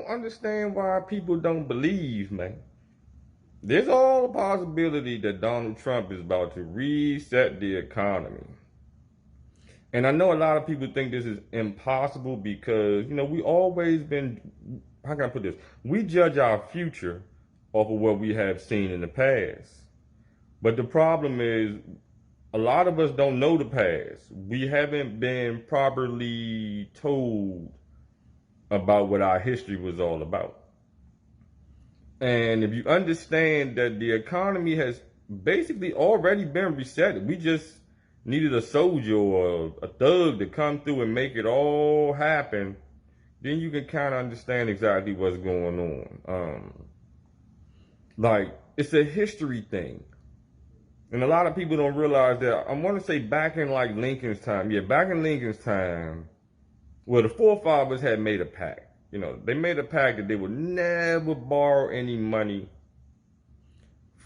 don't understand why people don't believe, man. There's all a possibility that Donald Trump is about to reset the economy. And I know a lot of people think this is impossible because, we always been, how can I put this? We judge our future off of what we have seen in the past. But the problem is, a lot of us don't know the past. We haven't been properly told about what our history was all about. And if you understand that the economy has basically already been reset, we just needed a soldier or a thug to come through and make it all happen, then you can kind of understand exactly what's going on. Like, it's a history thing. And a lot of people don't realize that. I want to say back in like Lincoln's time. Yeah, back in Lincoln's time, well, the forefathers had made a pact. They made a pact that they would never borrow any money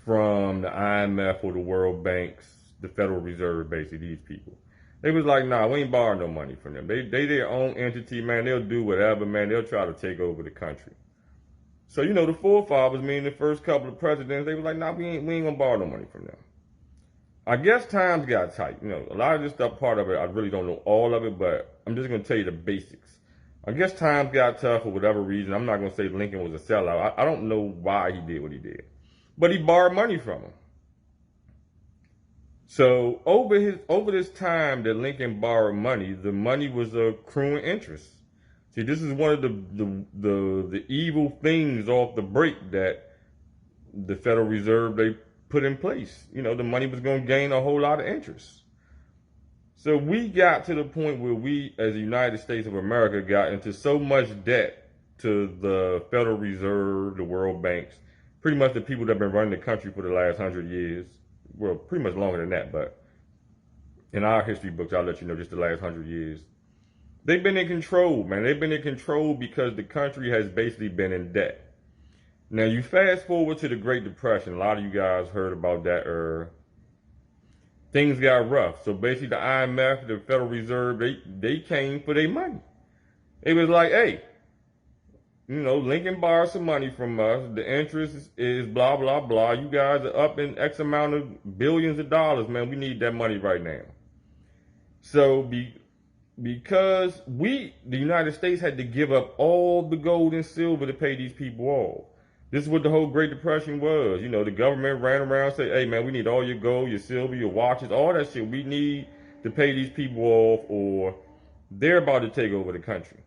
from the IMF or the World Banks, the Federal Reserve, basically, these people. They was like, nah, we ain't borrowing no money from them. They their own entity, man. They'll do whatever, man. They'll try to take over the country. So, the forefathers, meaning the first couple of presidents, they was like, nah, we ain't gonna borrow no money from them. I guess times got tight. A lot of this stuff, part of it, I really don't know all of it, but I'm just gonna tell you the basics. I guess times got tough for whatever reason. I'm not going to say Lincoln was a sellout. I don't know why he did what he did. But he borrowed money from him. So over this time that Lincoln borrowed money, the money was accruing interest. See, this is one of the evil things off the break that the Federal Reserve, they put in place. The money was going to gain a whole lot of interest. So we got to the point where we, as the United States of America, got into so much debt to the Federal Reserve, the World Banks, pretty much the people that have been running the country for the last 100 years. Well, pretty much longer than that, but in our history books, I'll let you know just the last 100 years. They've been in control, man. They've been in control because the country has basically been in debt. Now, you fast forward to the Great Depression. A lot of you guys heard about that things got rough. So basically the IMF, the Federal Reserve, they came for their money. It was like, hey, Lincoln borrowed some money from us. The interest is blah, blah, blah. You guys are up in X amount of billions of dollars, man. We need that money right now. So because the United States had to give up all the gold and silver to pay these people off. This is what the whole Great Depression was. The government ran around and said, hey, man, we need all your gold, your silver, your watches, all that shit. We need to pay these people off or they're about to take over the country.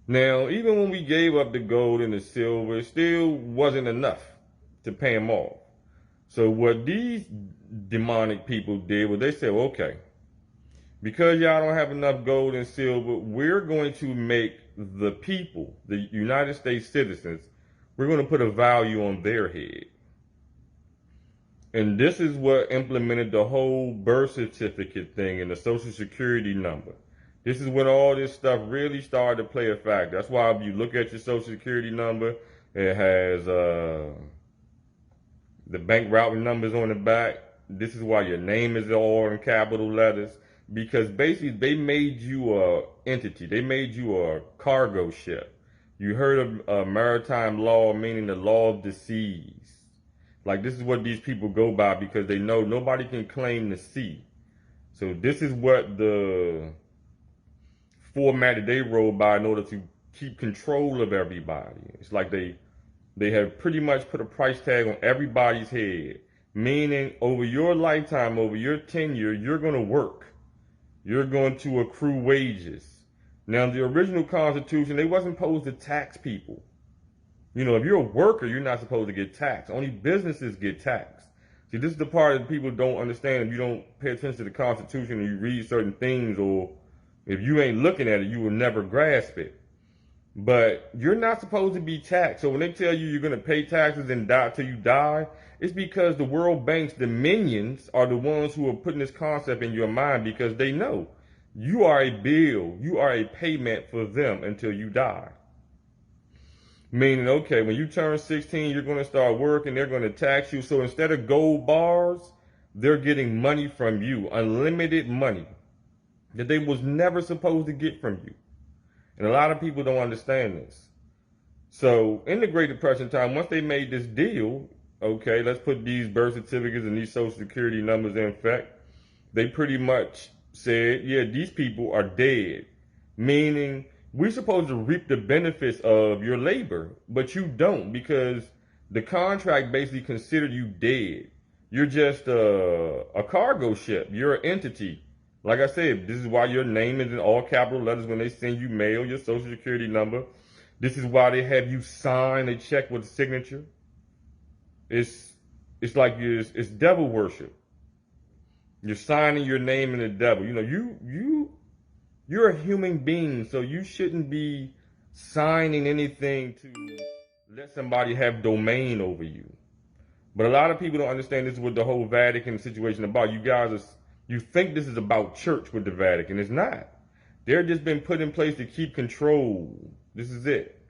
Now, even when we gave up the gold and the silver, it still wasn't enough to pay them off. So what these demonic people did was they said, okay, because y'all don't have enough gold and silver, we're going to make the people, the United States citizens, we're going to put a value on their head. And this is what implemented the whole birth certificate thing and the Social Security number. This is when all this stuff really started to play a factor. That's why if you look at your Social Security number, it has the bank routing numbers on the back. This is why your name is all in capital letters. Because basically they made you a entity. They made you a cargo ship. You heard of maritime law, meaning the law of the seas. Like, this is what these people go by because they know nobody can claim the sea. So this is what the format that they roll by in order to keep control of everybody. It's like they have pretty much put a price tag on everybody's head. Meaning over your lifetime, over your tenure, you're going to work. You're going to accrue wages. Now, the original Constitution, they wasn't supposed to tax people. If you're a worker, you're not supposed to get taxed. Only businesses get taxed. See, this is the part that people don't understand. If you don't pay attention to the Constitution and you read certain things, or if you ain't looking at it, you will never grasp it. But you're not supposed to be taxed. So when they tell you you're going to pay taxes and die till you die, it's because the World Bank's, the minions, are the ones who are putting this concept in your mind because they know you are a bill, you are a payment for them until you die. Meaning, okay, when you turn 16, you're going to start working, they're going to tax you. So instead of gold bars, they're getting money from you, unlimited money that they was never supposed to get from you. And a lot of people don't understand this. So in the Great Depression time, once they made this deal, okay, let's put these birth certificates and these social security numbers in effect. They pretty much said, yeah, these people are dead, meaning we're supposed to reap the benefits of your labor, but you don't, because the contract basically considered you dead. You're just a cargo ship. You're an entity. Like I said, this is why your name is in all capital letters when they send you mail, your social security number. This is why they have you sign a check with a signature. It's like it's devil worship. You're signing your name in the devil. You know, you're a human being, so you shouldn't be signing anything to let somebody have domain over you. But a lot of people don't understand this is what the whole Vatican situation about. You think this is about church with the Vatican. It's not. They're just been put in place to keep control. This is it.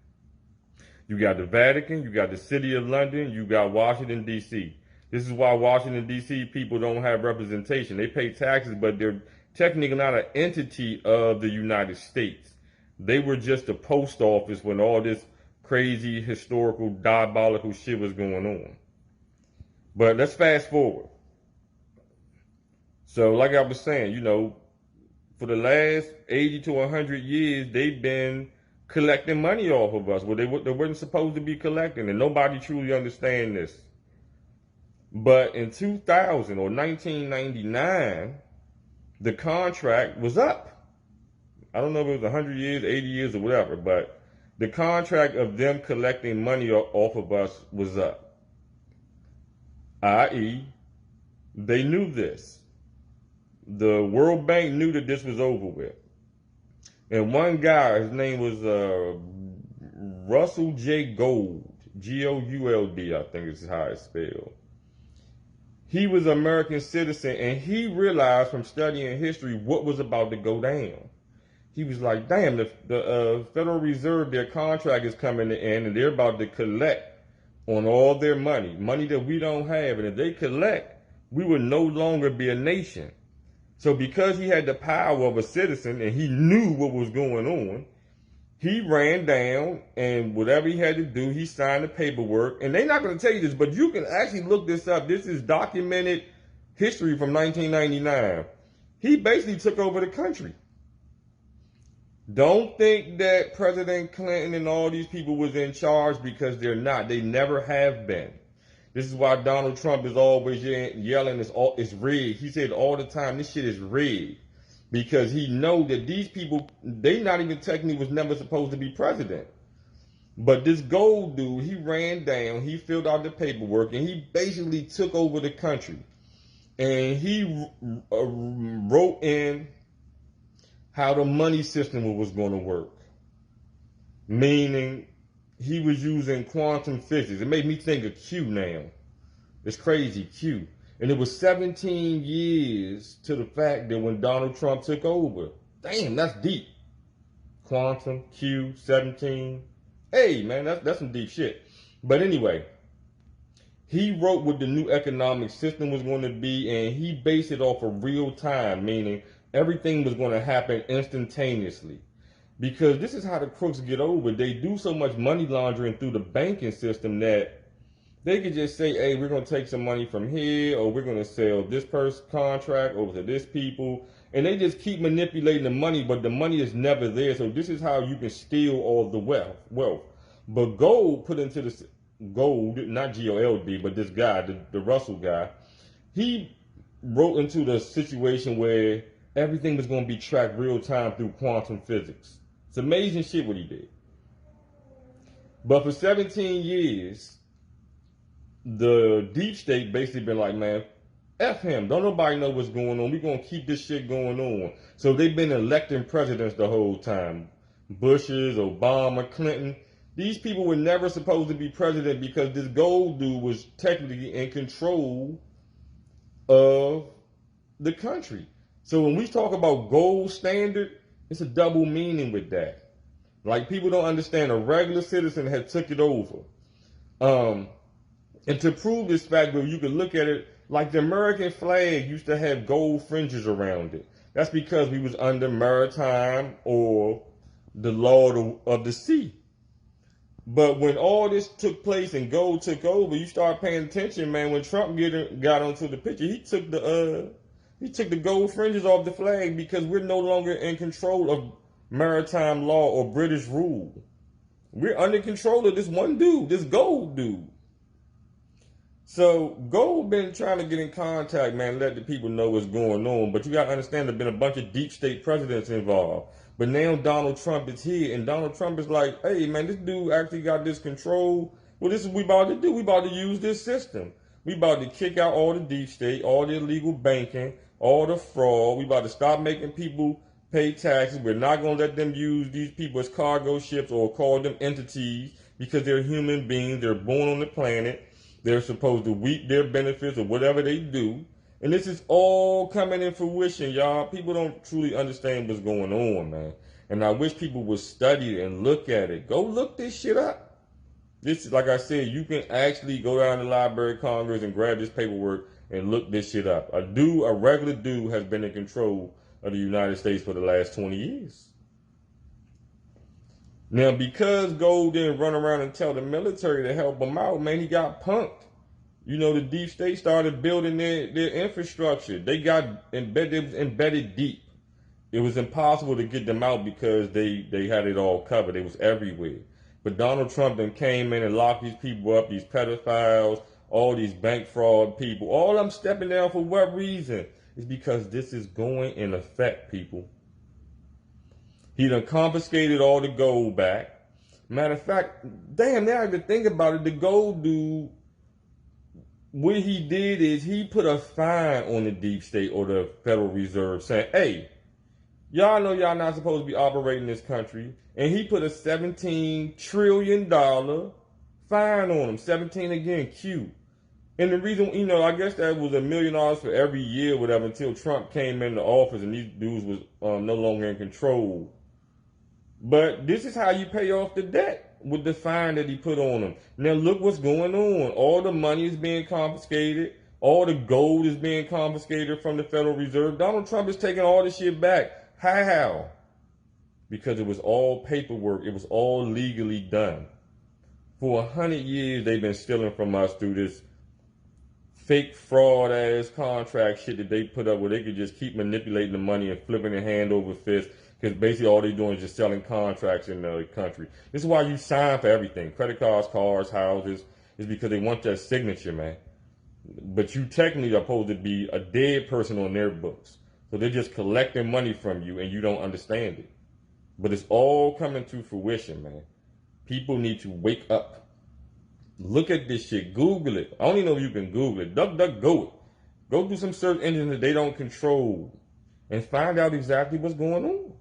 You got the Vatican, you got the City of London, you got Washington, D.C. This is why Washington, D.C. people don't have representation. They pay taxes, but they're technically not an entity of the United States. They were just a post office when all this crazy, historical, diabolical shit was going on. But let's fast forward. So like I was saying, you know, for the last 80 to 100 years, they've been collecting money off of us. Well, they weren't supposed to be collecting, and nobody truly understands this. But in 2000 or 1999, the contract was up. I don't know if it was 100 years, 80 years, or whatever, but the contract of them collecting money off of us was up. I.e., they knew this. The World Bank knew that this was over with. And one guy, his name was Russell J. Gould, Gould, I think is how it's spelled. He was an American citizen, and he realized from studying history what was about to go down. He was like, damn, the Federal Reserve, their contract is coming to end, and they're about to collect on all their money that we don't have. And if they collect, we will no longer be a nation. So because he had the power of a citizen and he knew what was going on, he ran down, and whatever he had to do, he signed the paperwork. And they're not going to tell you this, but you can actually look this up. This is documented history from 1999. He basically took over the country. Don't think that President Clinton and all these people was in charge, because they're not. They never have been. This is why Donald Trump is always yelling, it's rigged. He said all the time, this shit is rigged. Because he know that these people, they not even technically was never supposed to be president. But this Gold dude, he ran down, he filled out the paperwork, and he basically took over the country. And he wrote in how the money system was going to work. Meaning, he was using quantum physics. It made me think of Q now. It's crazy, Q. And it was 17 years to the fact that when Donald Trump took over. Damn, that's deep. Quantum, Q, 17. Hey, man, that's some deep shit. But anyway, he wrote what the new economic system was going to be, and he based it off of real time, meaning everything was going to happen instantaneously. Because this is how the crooks get over. They do so much money laundering through the banking system that they could just say, hey, we're going to take some money from here, or we're going to sell this person's contract over to this people. And they just keep manipulating the money, but the money is never there. So this is how you can steal all the wealth. But Gold put into this, Gold, not Gold, but this guy, the Russell guy, he wrote into the situation where everything was going to be tracked real time through quantum physics. It's amazing shit what he did. But for 17 years, the deep state basically been like, man, F him. Don't nobody know what's going on. We're going to keep this shit going on. So they've been electing presidents the whole time. Bushes, Obama, Clinton. These people were never supposed to be president because this Gold dude was technically in control of the country. So when we talk about gold standard, it's a double meaning with that. Like, people don't understand a regular citizen had took it over. And to prove this fact, you can look at it like the American flag used to have gold fringes around it. That's because we was under maritime or the law of the sea. But when all this took place and gold took over, you start paying attention, man. When Trump got onto the picture, he took the gold fringes off the flag because we're no longer in control of maritime law or British rule. We're under control of this one dude, this gold dude. So Gold been trying to get in contact, man, let the people know what's going on. But you got to understand there's been a bunch of deep state presidents involved. But now Donald Trump is here, and Donald Trump is like, hey, man, this dude actually got this control. Well, this is what we about to do. We about to use this system. We about to kick out all the deep state, all the illegal banking, all the fraud. We about to stop making people pay taxes. We're not going to let them use these people as cargo ships or call them entities because they're human beings. They're born on the planet. They're supposed to reap their benefits or whatever they do. And this is all coming in fruition, y'all. People don't truly understand what's going on, man. And I wish people would study it and look at it. Go look this shit up. This, like I said, you can actually go down to the Library of Congress and grab this paperwork and look this shit up. A regular dude has been in control of the United States for the last 20 years. Now, because Gold didn't run around and tell the military to help him out, man, he got punked. You know, the deep state started building their infrastructure. They got embedded deep. It was impossible to get them out because they had it all covered. It was everywhere. But Donald Trump then came in and locked these people up, these pedophiles, all these bank fraud people. All them stepping down for what reason? It's because this is going in effect, people. He done confiscated all the gold back. Matter of fact, damn, now I have to think about it. The gold dude, what he did is he put a fine on the deep state or the Federal Reserve saying, hey, y'all know y'all not supposed to be operating this country. And he put a $17 trillion fine on them. 17 again, Q. And the reason, you know, I guess that was $1 million for every year, whatever, until Trump came into office and these dudes was no longer in control. But this is how you pay off the debt with the fine that he put on them. Now look what's going on. All the money is being confiscated. All the gold is being confiscated from the Federal Reserve. Donald Trump is taking all this shit back. How? Because it was all paperwork. It was all legally done. For 100 years, they've been stealing from us through this fake fraud ass contract shit that they put up where they could just keep manipulating the money and flipping it hand over fist. Because basically all they're doing is just selling contracts in the country. This is why you sign for everything. Credit cards, cars, houses. Is because they want that signature, man. But you technically are supposed to be a dead person on their books. So they're just collecting money from you and you don't understand it. But it's all coming to fruition, man. People need to wake up. Look at this shit. Google it. I don't even know if you can Google it. DuckDuckGo it. Go do some search engines that they don't control and find out exactly what's going on.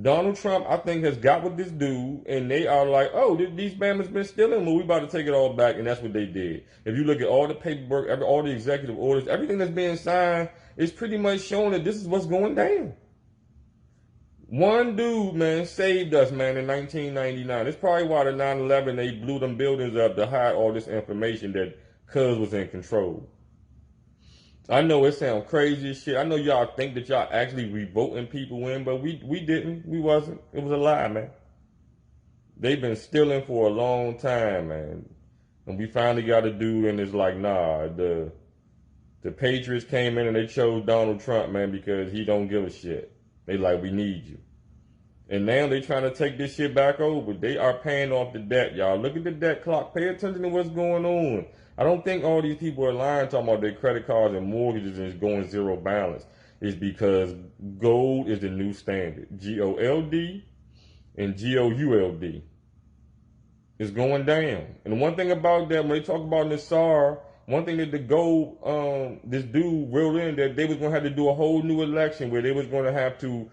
Donald Trump, I think, has got with this dude, and they are like, oh, these Bama's been stealing, well, we about to take it all back, and that's what they did. If you look at all the paperwork, all the executive orders, everything that's being signed, is pretty much showing that this is what's going down. One dude, man, saved us, man, in 1999. That's probably why the 9/11, they blew them buildings up to hide all this information that Cuz was in control. I know it sounds crazy as shit. I know y'all think that y'all actually revoting people in, but we didn't. We wasn't. It was a lie, man. They've been stealing for a long time, man. And we finally got a dude and it's like, nah, the Patriots came in and they chose Donald Trump, man, because he don't give a shit. They like, we need you. And now they trying to take this shit back over. They are paying off the debt, y'all. Look at the debt clock. Pay attention to what's going on. I don't think all these people are lying talking about their credit cards and mortgages and it's going zero balance. It's because gold is the new standard. GOLD and GOULD. It's going down. And one thing about that, when they talk about Nassar, one thing that the gold, this dude reeled in, that they was going to have to do a whole new election where they was going to have to,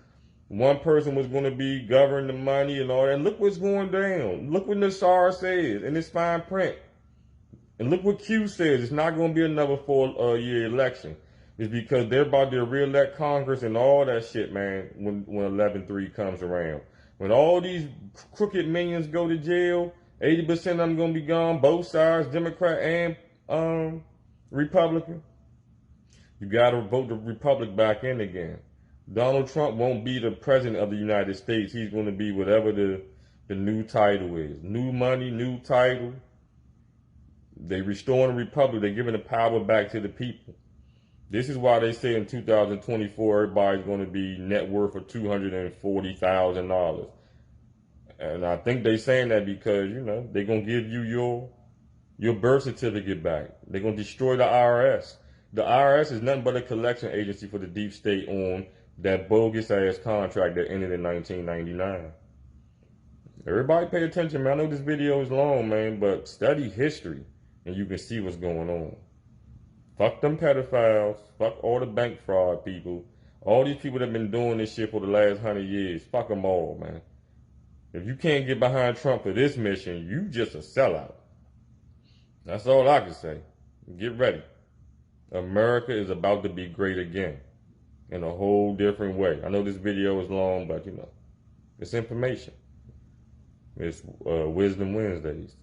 one person was going to be governing the money and all that. And look what's going down. Look what Nassar says in this fine print. And look what Q says. It's not going to be another 4-year election. It's because they're about to re-elect Congress and all that shit, man, when 11/3 comes around. When all these crooked minions go to jail, 80% of them going to be gone, both sides, Democrat and Republican. You got to vote the Republic back in again. Donald Trump won't be the president of the United States. He's going to be whatever the new title is. New money, new title. They restoring the republic. They're giving the power back to the people. This is why they say in 2024 everybody's going to be net worth of $240,000. And I think they're saying that because, you know, they're going to give you your birth certificate back. They're going to destroy the IRS. The IRS is nothing but a collection agency for the deep state on that bogus ass contract that ended in 1999. Everybody pay attention, man. I know this video is long, man, but study history and you can see what's going on. Fuck them pedophiles. Fuck all the bank fraud people. All these people that have been doing this shit for the last 100 years. Fuck them all, man. If you can't get behind Trump for this mission, you just a sellout. That's all I can say. Get ready. America is about to be great again. In a whole different way. I know this video is long, but you know, it's information. It's Wisdom Wednesdays.